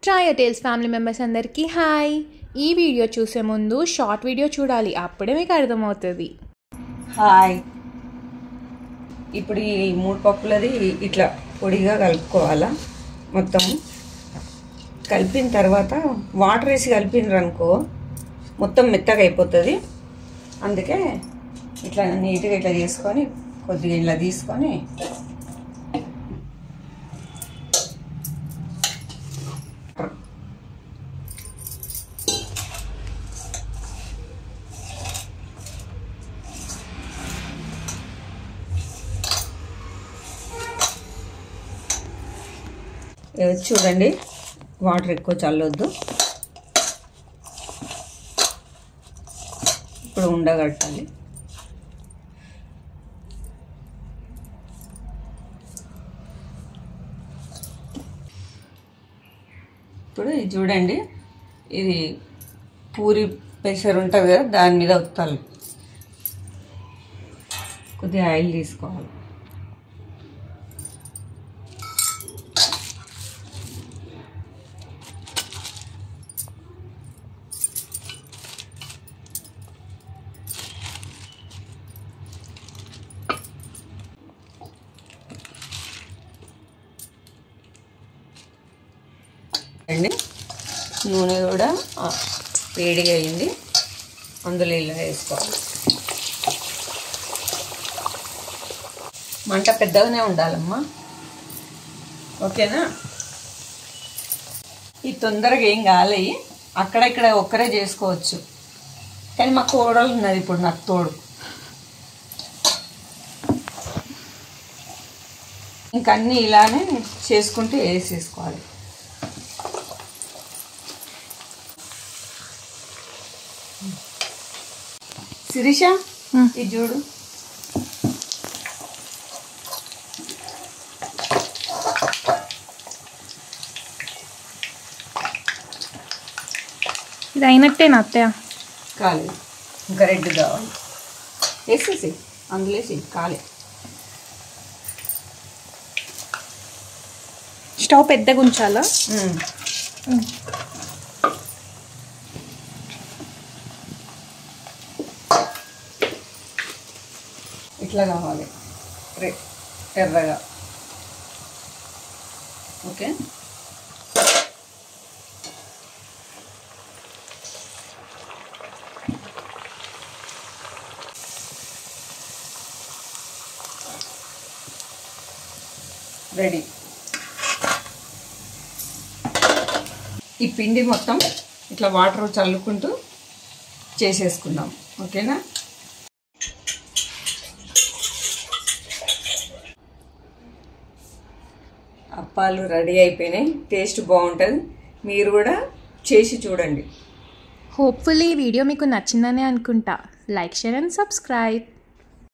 Trio tiles family members అందరికీ hi. ఈ video చూసే ముందు షార్ట్ వీడియో చూడాలి, అప్పుడే మీకు అర్థమవుతుంది. హాయ్. ఇప్పుడు ఈ 3 పప్పులది ఇట్లా పొడిగా కలుపుకోవాలా. మొత్తం కలిపిన తర్వాత వాటర్ వేసి కలిపినరనుకో మొత్తం మెత్తగా అయిపోతుంది. అందుకే ఇట్లా నీట్గా ఇట్లా చేసుకొని కొద్దిగా ఇలా తీసుకొని చూడండి, వాటర్ ఎక్కువ చల్లొద్దు. ఇప్పుడు ఉండగట్టాలి. ఇప్పుడు ఇది చూడండి, ఇది పూరి ప్రెషర్ ఉంటుంది కదా, దాని మీద ఒత్తాలి. కొద్దిగా ఆయిల్ తీసుకోవాలి. అండి నూనె కూడా వేడిగా అయింది, అందులో ఇలా వేసుకోవాలి. మంట పెద్దగానే ఉండాలమ్మా, ఓకేనా? ఈ తొందరగా ఏం కాలే, అక్కడక్కడ ఒక్కరే చేసుకోవచ్చు, కానీ మా కోడలు ఉన్నది ఇప్పుడు నాకు తోడు. ఇంకన్నీ ఇలానే చేసుకుంటూ వేసేసుకోవాలి. శిరీష, ఇది చూడు, ఇది అయినట్టేనా అత్తయ్య? కాలేదు, ఇంకా రెడ్ కావాలి. వేసేసి అందులో వేసి కాలే. స్టవ్ పెద్దగా ఉంచాలా? ఇట్లా కావాలి, ఎర్రగా. Okay, ready. ఈ పిండి మొత్తం ఇట్లా వాటర్ చల్లుకుంటూ చేసేసుకుందాం, ఓకేనా? అప్పాలు రెడీ అయిపోయినాయి, టేస్ట్ బాగుంటుంది. మీరు కూడా చేసి చూడండి. హోప్ఫుల్లీ ఈ వీడియో మీకు నచ్చిందనే అనుకుంటా. Like, share and subscribe.